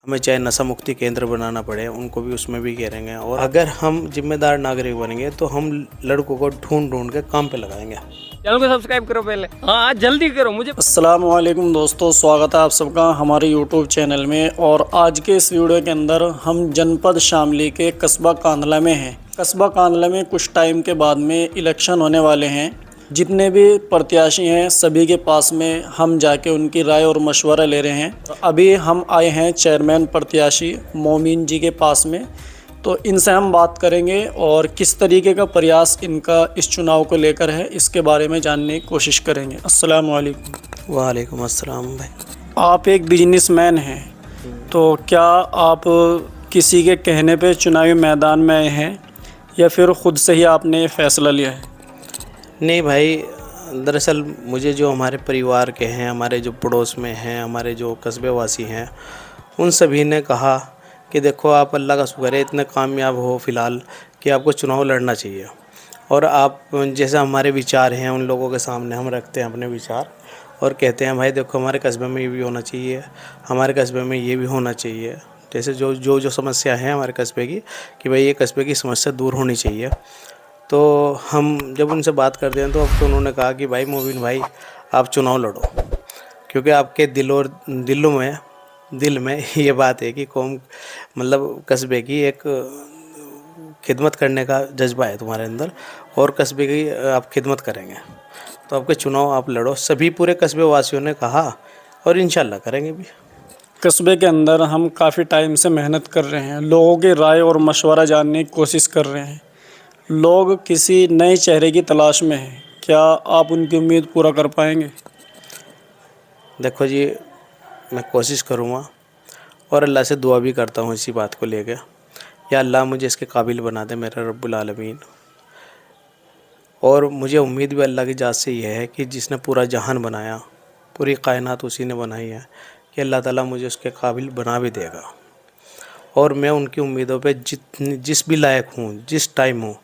हमें चाहे नशा मुक्ति केंद्र बनाना पड़े, उनको भी उसमें भी घेरेंगे। और अगर हम जिम्मेदार नागरिक बनेंगे तो हम लड़कों को ढूंढ ढूंढ के काम पे लगाएंगे। चैनल को सब्सक्राइब करो पहले, हाँ जल्दी करो मुझे। अस्सलाम वालेकुम दोस्तों, स्वागत है आप सबका हमारे यूट्यूब चैनल में। और आज के इस वीडियो के अंदर हम जनपद शामली के कस्बा कांदला में हैं। कस्बा कांदला में कुछ टाइम के बाद में इलेक्शन होने वाले हैं। जितने भी प्रत्याशी हैं सभी के पास में हम जाके उनकी राय और मशवरा ले रहे हैं। अभी हम आए हैं चेयरमैन प्रत्याशी मोमीन जी के पास में, तो इनसे हम बात करेंगे और किस तरीके का प्रयास इनका इस चुनाव को लेकर है इसके बारे में जानने की कोशिश करेंगे। अस्सलाम वालेकुम। वालेकुम अस्सलाम भाई। आप एक बिजनेसमैन हैं, तो क्या आप किसी के कहने पे चुनावी मैदान में आए हैं या फिर ख़ुद से ही आपने ये फ़ैसला लिया है? नहीं भाई, दरअसल मुझे जो हमारे परिवार के हैं, हमारे जो पड़ोस में हैं, हमारे जो कस्बे वासी हैं, उन सभी ने कहा कि देखो आप अल्लाह का शुक्र है इतने कामयाब हो फ़िलहाल कि आपको चुनाव लड़ना चाहिए। और आप जैसे हमारे विचार हैं उन लोगों के सामने हम रखते हैं अपने विचार और कहते हैं भाई देखो हमारे कस्बे में ये भी होना चाहिए, हमारे कस्बे में ये भी होना चाहिए। जैसे जो समस्या है हमारे कस्बे की कि भाई ये कस्बे की समस्या दूर होनी चाहिए। तो हम जब उनसे बात करते हैं तो अब तो उन्होंने कहा कि भाई मोबिन भाई आप चुनाव लड़ो, क्योंकि आपके दिल में ये बात है कि कौम मतलब कस्बे की एक खिदमत करने का जज्बा है तुम्हारे अंदर और कस्बे की आप खिदमत करेंगे, तो आपके चुनाव आप लड़ो। सभी पूरे कस्बे वासियों ने कहा और इंशाल्लाह करेंगे भी। कस्बे के अंदर हम काफ़ी टाइम से मेहनत कर रहे हैं, लोगों की राय और मशवरा जानने की कोशिश कर रहे हैं। लोग किसी नए चेहरे की तलाश में हैं, क्या आप उनकी उम्मीद पूरा कर पाएंगे? देखो जी, मैं कोशिश करूँगा और अल्लाह से दुआ भी करता हूँ इसी बात को लेके, या अल्लाह मुझे इसके काबिल बना दे मेरा रब्बुल आलमीन। और मुझे उम्मीद भी अल्लाह की ज़ात से यह है कि जिसने पूरा जहान बनाया, पूरी कायनात उसी ने बनाई है, कि अल्लाह ताला मुझे उसके काबिल बना भी देगा। और मैं उनकी उम्मीदों पे जिस भी लायक हूँ, जिस टाइम हूँ,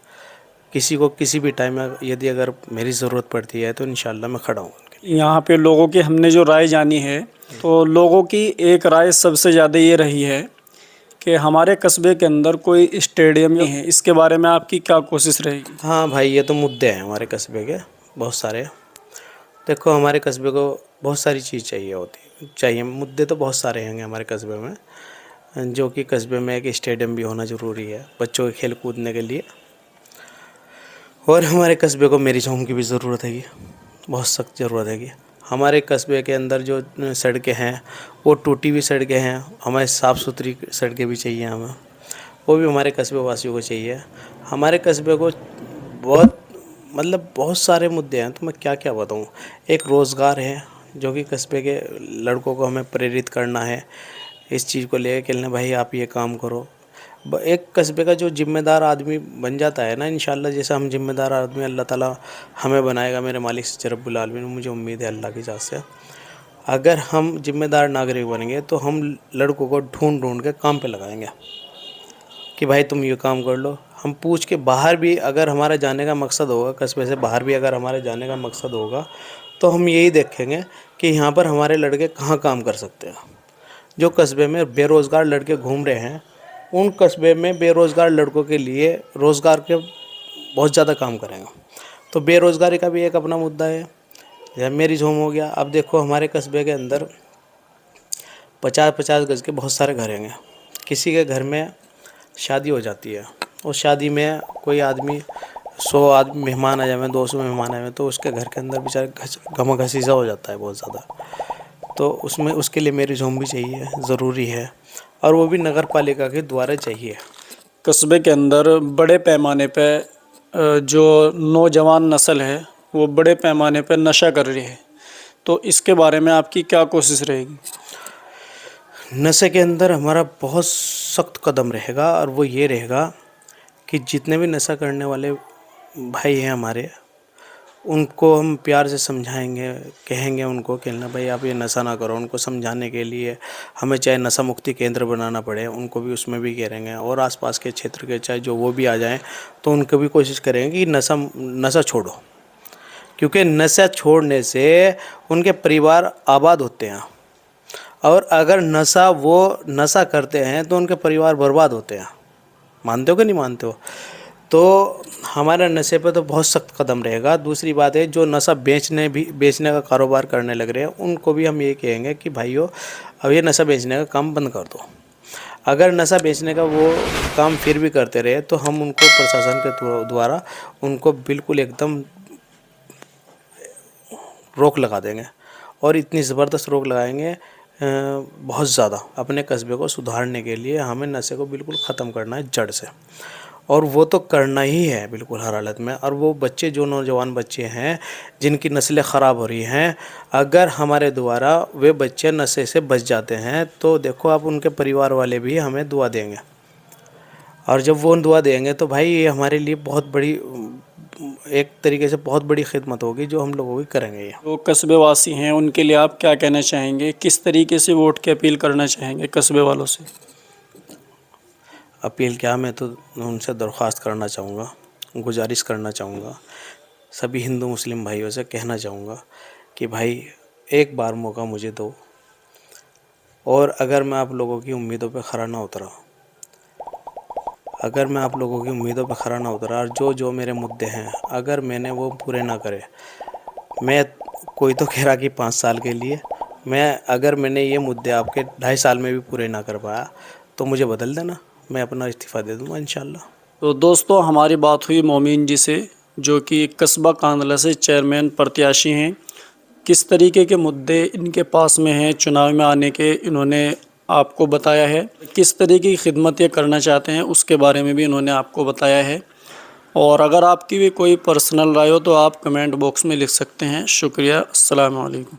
किसी को किसी भी टाइम में यदि अगर मेरी ज़रूरत पड़ती है तो इंशाल्लाह मैं खड़ा हूँ। यहाँ पे लोगों की हमने जो राय जानी है, तो लोगों की एक राय सबसे ज़्यादा ये रही है कि हमारे कस्बे के अंदर कोई स्टेडियम नहीं है। इसके बारे में आपकी क्या कोशिश रहेगी? हाँ भाई, ये तो मुद्दे हैं हमारे कस्बे के बहुत सारे। देखो हमारे कस्बे को बहुत सारी चीज़ चाहिए, मुद्दे तो बहुत सारे हैं हमारे कस्बे में, जो कि कस्बे में एक स्टेडियम भी होना ज़रूरी है बच्चों के खेल कूदने के लिए। और हमारे कस्बे को मैरिज होम की भी ज़रूरत है, बहुत सख्त ज़रूरत है। हमारे कस्बे के अंदर जो सड़कें हैं वो टूटी हुई सड़कें हैं, हमें साफ़ सुथरी सड़कें भी चाहिए, हमें वो भी हमारे कस्बे वासियों को चाहिए। हमारे कस्बे को बहुत सारे मुद्दे हैं, तो मैं क्या क्या बताऊँ। एक रोज़गार है जो कि कस्बे के लड़कों को हमें प्रेरित करना है इस चीज़ को लेकर कि भाई आप ये काम करो। एक कस्बे का जो ज़िम्मेदार आदमी बन जाता है ना, इंशाल्लाह जैसे हम ज़िम्मेदार आदमी अल्लाह ताला हमें बनाएगा मेरे मालिक से रब्बुल आलमीन। मुझे उम्मीद है अल्लाह की ज़ात से अगर हम ज़िम्मेदार नागरिक बनेंगे तो हम लड़कों को ढूंढ ढूंढ के काम पे लगाएंगे कि भाई तुम ये काम कर लो। हम पूछ के बाहर भी अगर हमारा जाने का मकसद होगा, कस्बे से बाहर भी अगर हमारे जाने का मकसद होगा, तो हम यही देखेंगे कि यहाँ पर हमारे लड़के कहाँ काम कर सकते हैं। जो कस्बे में बेरोज़गार लड़के घूम रहे हैं, उन कस्बे में बेरोज़गार लड़कों के लिए रोज़गार के बहुत ज़्यादा काम करेंगे। तो बेरोज़गारी का भी एक अपना मुद्दा है। या मैरिज होम हो गया। अब देखो हमारे कस्बे के अंदर 50-50 गज़ के बहुत सारे घर हैं। किसी के घर में शादी हो जाती है, उस शादी में कोई आदमी 100 आदमी मेहमान आ जाए, 200 मेहमान आए, तो उसके घर के अंदर बेचारा गमा घसीसा हो जाता है बहुत ज़्यादा। तो उसमें उसके लिए मैरिज होम भी चाहिए, ज़रूरी है, और वो भी नगर पालिका के द्वारा चाहिए। कस्बे के अंदर बड़े पैमाने पे जो नौजवान नस्ल है वो बड़े पैमाने पे नशा कर रही है, तो इसके बारे में आपकी क्या कोशिश रहेगी? नशे के अंदर हमारा बहुत सख्त कदम रहेगा, और वो ये रहेगा कि जितने भी नशा करने वाले भाई हैं हमारे, उनको हम प्यार से समझाएंगे, कहेंगे उनको कि ना भाई आप ये नशा ना करो। उनको समझाने के लिए हमें चाहे नशा मुक्ति केंद्र बनाना पड़े, उनको भी उसमें भी घेरेंगे। और आसपास के क्षेत्र के चाहे जो वो भी आ जाएं तो उनको भी कोशिश करेंगे कि नशा छोड़ो, क्योंकि नशा छोड़ने से उनके परिवार आबाद होते हैं। और अगर वो नशा करते हैं तो उनके परिवार बर्बाद होते हैं। मानते हो कि नहीं मानते हो? तो हमारा नशे पे तो बहुत सख्त कदम रहेगा। दूसरी बात है, जो नशा बेचने का कारोबार करने लग रहे हैं, उनको भी हम ये कहेंगे कि भाइयों, अब ये नशा बेचने का काम बंद कर दो। अगर नशा बेचने का वो काम फिर भी करते रहे तो हम उनको प्रशासन के द्वारा उनको बिल्कुल एकदम रोक लगा देंगे, और इतनी ज़बरदस्त रोक लगाएंगे बहुत ज़्यादा। अपने कस्बे को सुधारने के लिए हमें नशे को बिल्कुल ख़त्म करना है जड़ से, और वो तो करना ही है बिल्कुल हर हालत में। और वो बच्चे, जो नौजवान बच्चे हैं जिनकी नस्लें ख़राब हो रही हैं, अगर हमारे द्वारा वे बच्चे नशे से बच जाते हैं तो देखो आप, उनके परिवार वाले भी हमें दुआ देंगे, और जब वो दुआ देंगे तो भाई ये हमारे लिए बहुत बड़ी, एक तरीके से बहुत बड़ी खिदमत होगी जो हम लोगों की करेंगे। ये जो कस्बे वासी हैं उनके लिए आप क्या कहना चाहेंगे, किस तरीके से वोट की अपील करना चाहेंगे कस्बे वालों से? अपील क्या, मैं तो उनसे दरख्वास्त करना चाहूँगा, गुजारिश करना चाहूँगा, सभी हिंदू मुस्लिम भाइयों से कहना चाहूँगा कि भाई एक बार मौका मुझे दो, और अगर मैं आप लोगों की उम्मीदों पे खरा ना उतरा, और जो मेरे मुद्दे हैं अगर मैंने वो पूरे ना करे, मैं कोई तो कह रहा कि 5 साल के लिए, अगर मैंने ये मुद्दे आपके 2.5 साल में भी पूरे ना कर पाया तो मुझे बदल देना, मैं अपना इस्तीफ़ा दे दूँगा इंशाल्लाह। तो दोस्तों, हमारी बात हुई मोमीन जी से, जो कि कस्बा कांदला से चेयरमैन प्रत्याशी हैं। किस तरीके के मुद्दे इनके पास में हैं चुनाव में आने के, इन्होंने आपको बताया है। किस तरीके की खिदमत ये करना चाहते हैं उसके बारे में भी इन्होंने आपको बताया है। और अगर आपकी भी कोई पर्सनल राय हो तो आप कमेंट बॉक्स में लिख सकते हैं। शुक्रिया। अस्सलाम वालेकुम।